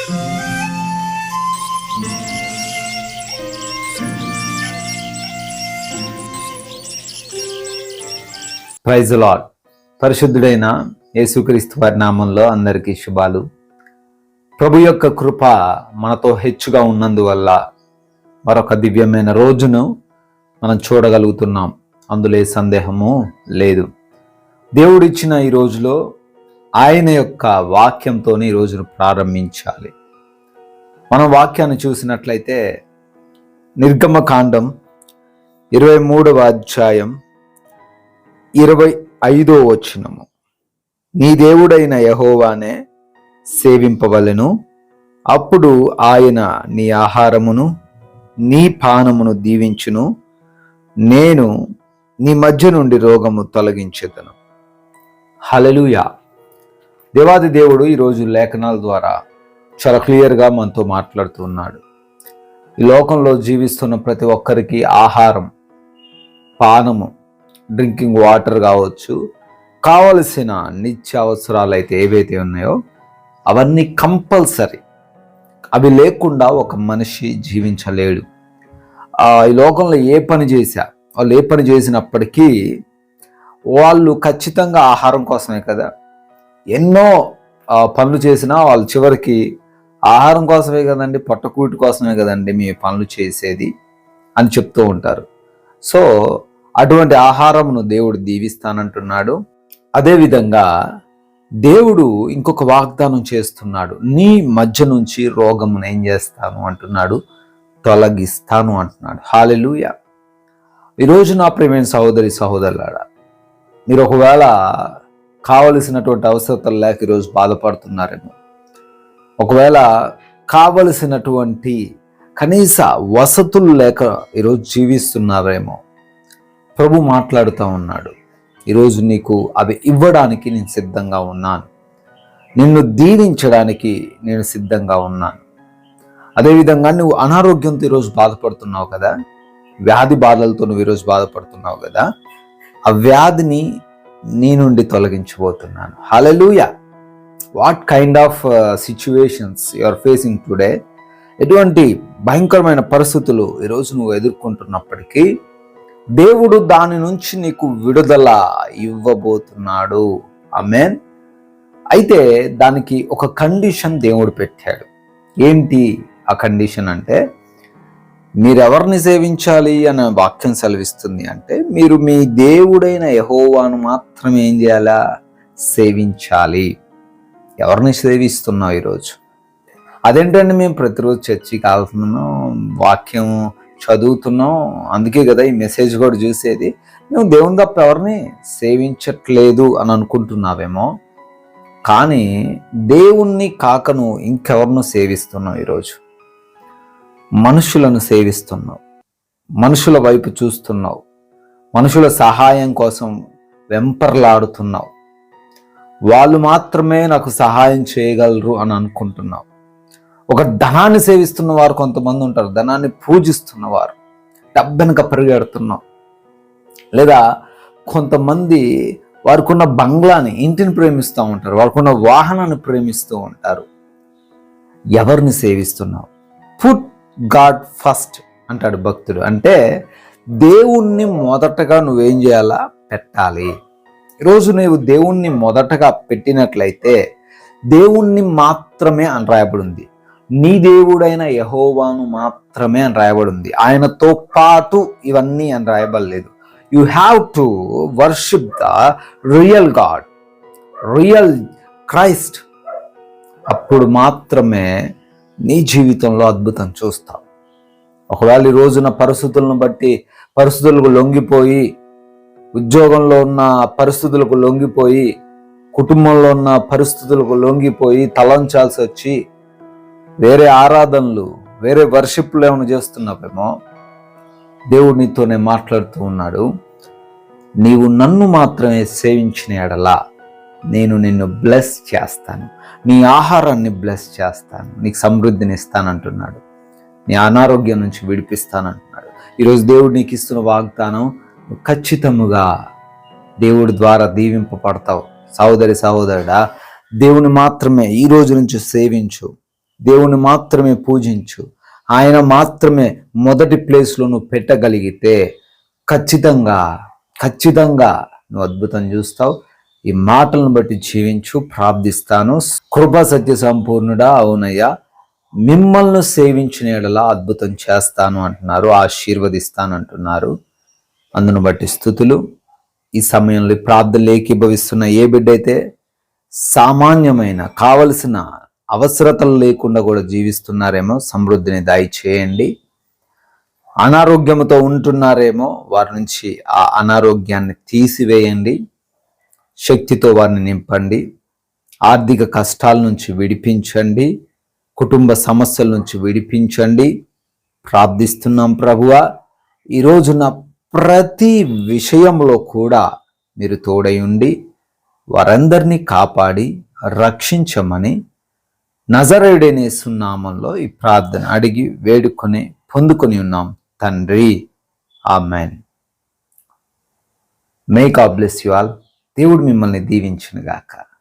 Praise the lord. పరిశుద్ధుడైన యేసుక్రీస్తు వారి నామంలో అందరికీ శుభాలు. ప్రభు యొక్క కృప మనతో హెచ్చుగా ఉన్నందువల్ల మరొక దివ్యమైన రోజును మనం చూడగలుగుతున్నాం. అందులో సందేహము లేదు. దేవుడిచ్చిన ఈ రోజులో ఆయన యొక్క వాక్యంతో ఈ రోజును ప్రారంభించాలి. మనం వాక్యాన్ని చూసినట్లయితే నిర్గమకాండం 23వ అధ్యాయం 25వ వచనము, నీ దేవుడైన యెహోవానే సేవింపవలెను, అప్పుడు ఆయన నీ ఆహారమును నీ పానమును దీవించును, నేను నీ మధ్య నుండి రోగము తొలగించెదను. హల్లెలూయా. దేవాది దేవుడు ఈరోజు లేఖనాల ద్వారా చాలా క్లియర్గా మనతో మాట్లాడుతూ ఉన్నాడు. ఈ లోకంలో జీవిస్తున్న ప్రతి ఒక్కరికి ఆహారం, పానము, డ్రింకింగ్ వాటర్ కావచ్చు, కావలసిన నిత్య అవసరాలు అయితే ఏవైతే ఉన్నాయో అవన్నీ కంపల్సరీ. అవి లేకుండా ఒక మనిషి జీవించలేడు. ఈ లోకంలో వాళ్ళు ఏ పని చేసినప్పటికీ వాళ్ళు ఖచ్చితంగా ఆహారం కోసమే కదా. ఎన్నో పనులు చేసినా వాళ్ళు చివరికి ఆహారం కోసమే కదండి, పొట్టకూటి కోసమే కదండి మీ పనులు చేసేది అని చెప్తూ ఉంటారు. సో అటువంటి ఆహారమును దేవుడు దీవిస్తానంటున్నాడు. అదేవిధంగా దేవుడు ఇంకొక వాగ్దానం చేస్తున్నాడు. నీ మధ్య నుంచి రోగమును ఏం చేస్తాను అంటున్నాడు, తొలగిస్తాను అంటున్నాడు. హల్లెలూయా. ఈరోజు నా ప్రియమైన సహోదరి సహోదరులారా, మీరు ఒకవేళ కావలసినటువంటి అవసరతలు లేక ఈరోజు బాధపడుతున్నారేమో, ఒకవేళ కావలసినటువంటి కనీస వసతులు లేక ఈరోజు జీవిస్తున్నారేమో, ప్రభు మాట్లాడుతూ ఉన్నాడు. ఈరోజు నీకు అవి ఇవ్వడానికి నేను సిద్ధంగా ఉన్నాను, నిన్ను దీవించడానికి నేను సిద్ధంగా ఉన్నాను. అదేవిధంగా నువ్వు అనారోగ్యంతో ఈరోజు బాధపడుతున్నావు కదా, వ్యాధి బాధలతో నువ్వు ఈరోజు బాధపడుతున్నావు కదా, ఆ వ్యాధిని నీ నుండి తొలగించబోతున్నాను. హల్లెలూయా. What kind of situations you are facing today, ఎటువంటి భయంకరమైన పరిస్థితులు ఈరోజు నువ్వు ఎదుర్కొంటున్నప్పటికీ దేవుడు దాని నుంచి నీకు విడుదల ఇవ్వబోతున్నాడు. ఆమేన్. అయితే దానికి ఒక కండిషన్ దేవుడు పెట్టాడు. ఏంటి ఆ కండిషన్ అంటే, మీరెవరిని సేవించాలి అనే వాక్యం సెలవిస్తుంది అంటే, మీరు మీ దేవుడైన యెహోవాను మాత్రమే ఏం చేయాలా, సేవించాలి. ఎవరిని సేవిస్తున్నావు ఈరోజు? అదేంటంటే మేము ప్రతిరోజు చర్చికి వెళ్తున్నాం, వాక్యం చదువుతున్నాం, అందుకే కదా ఈ మెసేజ్ కూడా చూసేది, మేము దేవుని తప్ప ఎవరిని సేవించట్లేదు అని అనుకుంటున్నావేమో. కానీ దేవుణ్ణి కాకను ఇంకెవరినో సేవిస్తున్నావు. ఈరోజు మనుషులను సేవిస్తున్నావు, మనుషుల వైపు చూస్తున్నావు, మనుషుల సహాయం కోసం వెంపర్లాడుతున్నావు. వాళ్ళు మాత్రమే నాకు సహాయం చేయగలరు అని అనుకుంటున్నావు. ఒక ధనాన్ని సేవిస్తున్న వారు కొంతమంది ఉంటారు, ధనాన్ని పూజిస్తున్నవారు, డబ్బెనక పరిగెడుతున్నావు. లేదా కొంతమంది వారికున్న బంగ్లాని, ఇంటిని ప్రేమిస్తూ ఉంటారు, వారికున్న వాహనాన్ని ప్రేమిస్తూ ఉంటారు. ఎవరిని సేవిస్తున్నావు? పుట్ గాడ్ ఫస్ట్ అంటాడు భక్తుడు. అంటే దేవుణ్ణి మొదటగా నువ్వేం చేయాలా, పెట్టాలి. ఈరోజు నువ్వు దేవుణ్ణి మొదటగా పెట్టినట్లయితే దేవుణ్ణి మాత్రమే అని రాయబడి ఉంది. నీ దేవుడైన యెహోవాను మాత్రమే అని రాయబడి ఉంది. ఆయనతో పాటు ఇవన్నీ అని రాయబడలేదు. You have to worship the real God, real Christ. అప్పుడు మాత్రమే నీ జీవితంలో అద్భుతం చూస్తావు. ఒకవేళ ఈ రోజున పరిస్థితులను బట్టి, పరిస్థితులకు లొంగిపోయి, ఉద్యోగంలో ఉన్న పరిస్థితులకు లొంగిపోయి, కుటుంబంలో ఉన్న పరిస్థితులకు లొంగిపోయి తలంచాల్సి వచ్చి వేరే ఆరాధనలు, వేరే వర్షిప్లు ఏమైనా చేస్తున్నావేమో, దేవుడు నీతోనే మాట్లాడుతూ ఉన్నాడు. నీవు నన్ను మాత్రమే సేవించిన ఎడల నేను నిన్ను బ్లెస్ చేస్తాను, నీ ఆహారాన్ని బ్లెస్ చేస్తాను, నీకు సమృద్ధిని ఇస్తానంటున్నాడు, నీ అనారోగ్యం నుంచి విడిపిస్తానంటున్నాడు. ఈరోజు దేవుడు నీకు ఇస్తున్న వాగ్దానం, ఖచ్చితముగా దేవుడి ద్వారా దీవింపబడతావు. సహోదరి సహోదరుడా, దేవుని మాత్రమే ఈ రోజు నుంచి సేవించు. దేవుని మాత్రమే పూజించు, ఆయన మాత్రమే మొదటి ప్లేస్లో నువ్వు పెట్టగలిగితే ఖచ్చితంగా నువ్వు అద్భుతం చూస్తావు. ఈ మాటలను బట్టి జీవించు. ప్రార్థిస్తాను. కృపా సత్య సంపూర్ణుడా, అవునయ్యా, మిమ్మల్ని సేవించిన యెడల అద్భుతం చేస్తాను అంటున్నారు, ఆశీర్వదిస్తాను అంటున్నారు. అందును బట్టి స్తుతులు. ఈ సమయంలో ప్రార్థనలు ఏకీభవిస్తున్న ఏ బిడ్డ అయితే సామాన్యమైన కావలసిన అవసరతలు లేకుండా కూడా జీవిస్తున్నారేమో సమృద్ధిని దయచేయండి. అనారోగ్యంతో ఉంటున్నారేమో వారి నుంచి ఆ అనారోగ్యాన్ని తీసివేయండి. శక్తితో వారిని నింపండి. ఆర్థిక కష్టాల నుంచి విడిపించండి. కుటుంబ సమస్యల నుంచి విడిపించండి. ప్రార్థిస్తున్నాం ప్రభువా, ఈరోజున ప్రతి విషయంలో కూడా మీరు తోడై ఉండి వారందరినీ కాపాడి రక్షించమని నజరేయుడైన యేసు నామములో ఈ ప్రార్థన అడిగి వేడుకొని పొందుకొని ఉన్నాం తండ్రి. Amen. May God bless you all. దేవుడు మిమ్మల్ని దీవించును గాక.